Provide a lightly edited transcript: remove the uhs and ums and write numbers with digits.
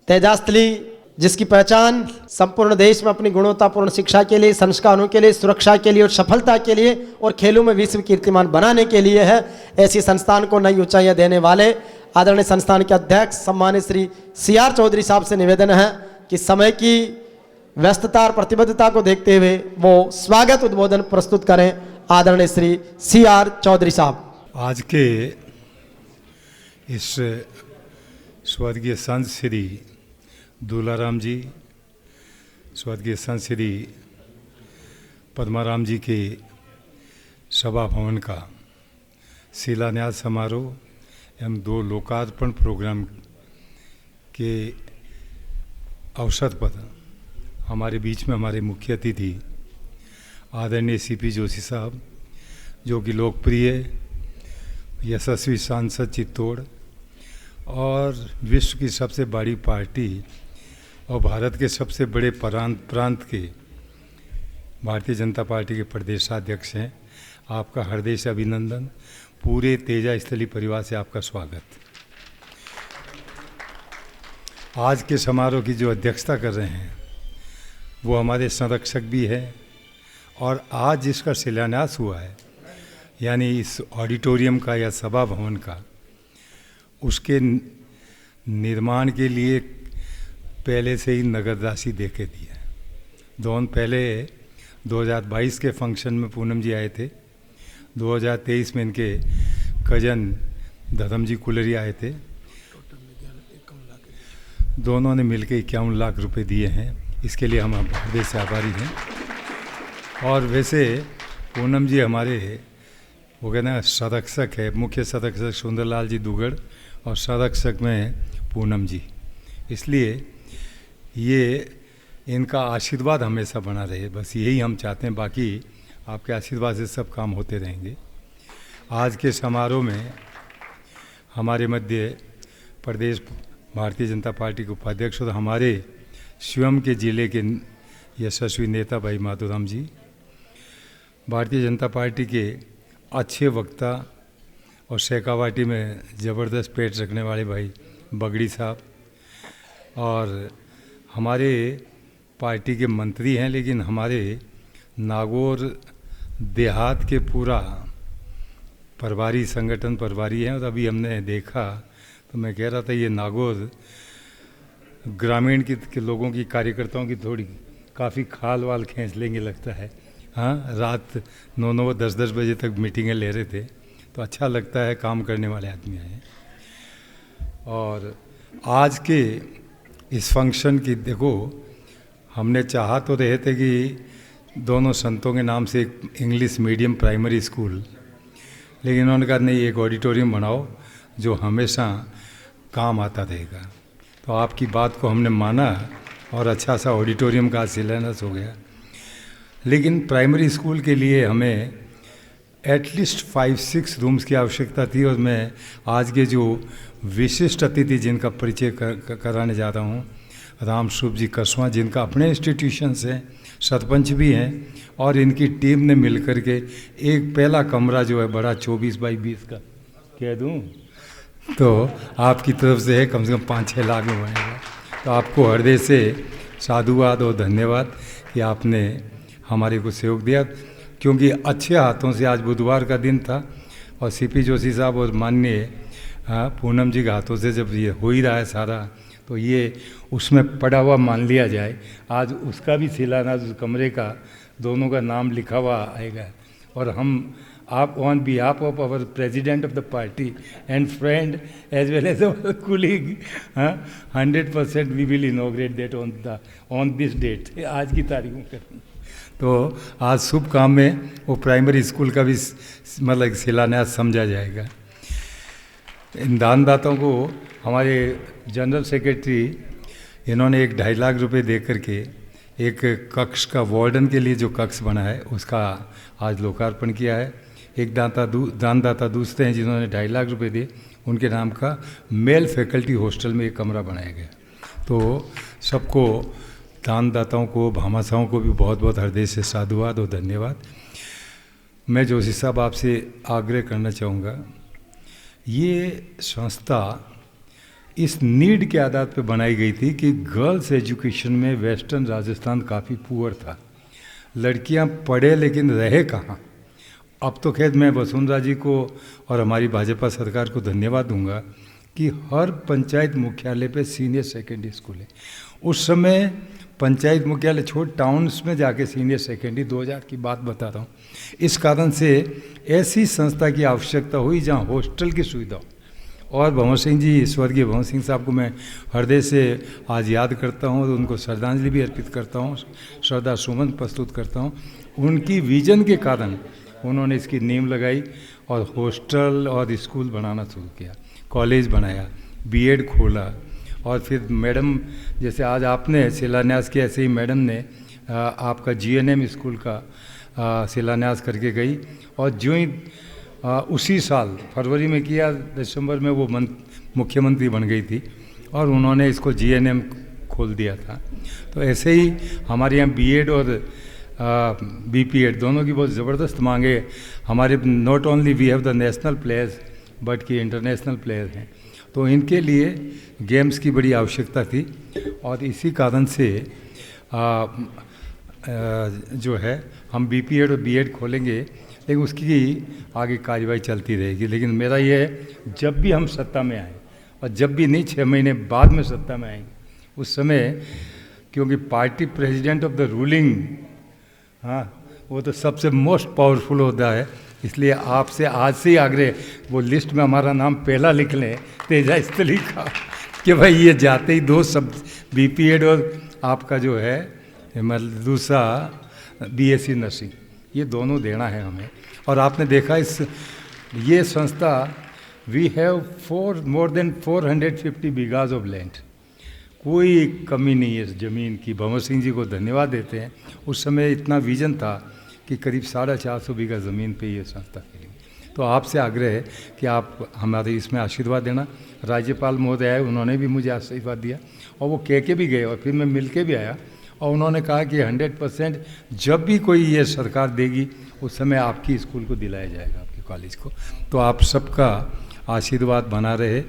तेजास्थली जिसकी पहचान संपूर्ण देश में अपनी गुणवत्तापूर्ण शिक्षा के लिए, संस्कारों के लिए, सुरक्षा के लिए और सफलता के लिए और खेलों में विश्व कीर्तिमान बनाने के लिए है। ऐसी संस्थान को नई ऊंचाइयां देने वाले आदरणीय संस्थान के अध्यक्ष सम्मानित श्री CR चौधरी साहब से निवेदन है कि समय की व्यस्तता और प्रतिबद्धता को देखते हुए वो स्वागत उद्बोधन प्रस्तुत करें। आदरणीय श्री CR चौधरी साहब। आज के इस स्वर्गीय संत श्री दूलाराम जी, स्वर्गीय संत श्री पद्माराम जी के सभा भवन का शिलान्यास समारोह एवं 2 लोकार्पण प्रोग्राम के अवसर पर हमारे बीच में हमारे मुख्य अतिथि आदरणीय CP जोशी साहब, जो कि लोकप्रिय यशस्वी सांसद चित्तौड़ और विश्व की सबसे बड़ी पार्टी और भारत के सबसे बड़े प्रांत के भारतीय जनता पार्टी के प्रदेशाध्यक्ष हैं। आपका हृदय से अभिनंदन। पूरे तेजास्थली परिवार से आपका स्वागत। आज के समारोह की जो अध्यक्षता कर रहे हैं वो हमारे संरक्षक भी हैं और आज जिसका शिलान्यास हुआ है यानी इस ऑडिटोरियम का या सभा भवन का, उसके निर्माण के लिए पहले से ही नगद राशि दे के दी है। दोनों पहले 2022 के फंक्शन में पूनम जी आए थे, 2023 में इनके कजन धर्म जी कुलरी आए थे। दोनों ने मिलकर 51 लाख रुपए दिए हैं। इसके लिए हम हृदय से आभारी हैं। और वैसे पूनम जी हमारे वो कहते हैं संरक्षक है, मुख्य संरक्षक सुंदरलाल जी दुगड़ और संरक्षक में पूनम जी, इसलिए ये इनका आशीर्वाद हमेशा बना रहे, बस यही हम चाहते हैं। बाकी आपके आशीर्वाद से सब काम होते रहेंगे। आज के समारोह में हमारे मध्य प्रदेश भारतीय जनता पार्टी के उपाध्यक्ष और हमारे स्वयं के जिले के यशस्वी नेता भाई माधोराम जी, भारतीय जनता पार्टी के अच्छे वक्ता और शेखावाटी में ज़बरदस्त पेट रखने वाले भाई बगड़ी साहब, और हमारे पार्टी के मंत्री हैं लेकिन हमारे नागौर देहात के पूरा प्रभारी, संगठन प्रभारी हैं। और अभी हमने देखा तो मैं कह रहा था ये नागौर ग्रामीण के लोगों की, कार्यकर्ताओं की थोड़ी काफ़ी खाल वाल खींच लेंगे लगता है। हाँ, रात 9-9 10-10 बजे तक मीटिंगें ले रहे थे, तो अच्छा लगता है काम करने वाले आदमी आए। और आज के इस फंक्शन की देखो, हमने चाहा तो रहे थे कि दोनों संतों के नाम से एक इंग्लिश मीडियम प्राइमरी स्कूल, लेकिन उन्होंने कहा नहीं, एक ऑडिटोरियम बनाओ जो हमेशा काम आता रहेगा। तो आपकी बात को हमने माना और अच्छा सा ऑडिटोरियम का शिलान्यास हो गया। लेकिन प्राइमरी स्कूल के लिए हमें एटलीस्ट 5-6 रूम्स की आवश्यकता थी। और मैं आज के जो विशिष्ट अतिथि जिनका परिचय कराने जा रहा हूँ, राम स्वरूप जी कसवां, जिनका अपने इंस्टीट्यूशन से सरपंच भी हैं, और इनकी टीम ने मिलकर के एक पहला कमरा जो है बड़ा 24 बाई 20 का कह दूँ तो आपकी तरफ से है, कम से कम 5-6 लाख में बनेगा। तो आपको हृदय से साधुवाद और धन्यवाद कि आपने हमारे को सहयोग दिया, क्योंकि अच्छे हाथों से आज बुधवार का दिन था और CP जोशी साहब और माननीय पूनम जी के हाथों से जब ये हो ही रहा है सारा, तो ये उसमें पड़ा हुआ मान लिया जाए। आज उसका भी शिलान्यास, उस कमरे का, दोनों का नाम लिखा हुआ आएगा। और हम आप on behalf of our president of the party and friend as well as our colleague 100% we will inaugurate that on this date, आज की तारीख में करेंगे। तो आज शुभ काम में वो प्राइमरी स्कूल का भी मतलब शिलान्यास समझा जाएगा। इन दानदाताओं को हमारे जनरल सेक्रेटरी, इन्होंने 1-2.5 लाख रुपए दे करके एक कक्ष का, वार्डन के लिए जो कक्ष बना है उसका आज लोकार्पण किया है। एक दानदाता दूसरे हैं जिन्होंने 2.5 लाख रुपए दिए, उनके नाम का मेल फैकल्टी हॉस्टल में एक कमरा बनाया गया। तो सबको, दानदाताओं को, भामाशाहों को भी बहुत बहुत हृदय से साधुवाद और धन्यवाद। मैं जोशी साहब आपसे आग्रह करना चाहूँगा, ये संस्था इस नीड के आधार पर बनाई गई थी कि गर्ल्स एजुकेशन में वेस्टर्न राजस्थान काफ़ी पुअर था, लड़कियां पढ़े लेकिन रहे कहाँ। अब तो खैर मैं वसुंधरा जी को और हमारी भाजपा सरकार को धन्यवाद दूंगा कि हर पंचायत मुख्यालय पे सीनियर सेकेंडरी स्कूल है। उस समय पंचायत मुख्यालय छोड़ टाउन्स में जाके सीनियर सेकेंडरी 2000 की बात बता रहा हूँ। इस कारण से ऐसी संस्था की आवश्यकता हुई जहाँ हॉस्टल की सुविधा हो। और भंवर सिंह जी, स्वर्गीय भंवर सिंह साहब को मैं हृदय से आज याद करता हूँ और उनको श्रद्धांजलि भी अर्पित करता हूँ, श्रद्धा सुमन प्रस्तुत करता हूँ। उनकी विजन के कारण उन्होंने इसकी नींव लगाई और हॉस्टल और स्कूल बनाना शुरू किया, कॉलेज बनाया, बीएड खोला। और फिर मैडम जैसे आज आपने शिलान्यास किया, ऐसे ही मैडम ने आपका जीएनएम स्कूल का शिलान्यास करके गई। और जो ही उसी साल फरवरी में किया, दिसंबर में वो मुख्यमंत्री बन गई थी और उन्होंने इसको जीएनएम खोल दिया था। तो ऐसे ही हमारे यहाँ बीएड और बीपीएड दोनों की बहुत ज़बरदस्त मांगे हमारे। Not only we have the national players but कि इंटरनेशनल प्लेयर हैं, तो इनके लिए गेम्स की बड़ी आवश्यकता थी। और इसी कारण से जो है हम बीपीएड और बीएड खोलेंगे, लेकिन उसकी आगे कार्रवाई चलती रहेगी। लेकिन मेरा ये है, जब भी हम सत्ता में आए और जब भी नहीं 6 महीने बाद में सत्ता में आएंगे, उस समय क्योंकि party president of the ruling, हाँ, वो तो सबसे मोस्ट पावरफुल होता है। इसलिए आपसे आज से ही आग्रह, वो लिस्ट में हमारा नाम पहला लिख लें तेजास्थली का, कि भाई ये जाते ही 2 शब्द बीपीएड और आपका जो है दूसरा बीएससी नर्सिंग, ये दोनों देना है हमें। और आपने देखा ये संस्था, we have more than 450 bighas of land, कोई कमी नहीं है इस ज़मीन की। भंवर सिंह जी को धन्यवाद देते हैं। उस समय इतना विजन था कि करीब 450 बीघा ज़मीन पे ये संस्था खेली। तो आपसे आग्रह है कि आप हमारे इसमें आशीर्वाद देना। राज्यपाल महोदय आए, उन्होंने भी मुझे आशीर्वाद दिया और वो कह के भी गए और फिर मैं मिल के भी आया, और उन्होंने कहा कि 100% जब भी कोई ये सरकार देगी उस समय आपकी स्कूल को दिलाया जाएगा, आपके कॉलेज को। तो आप सबका आशीर्वाद बना रहे।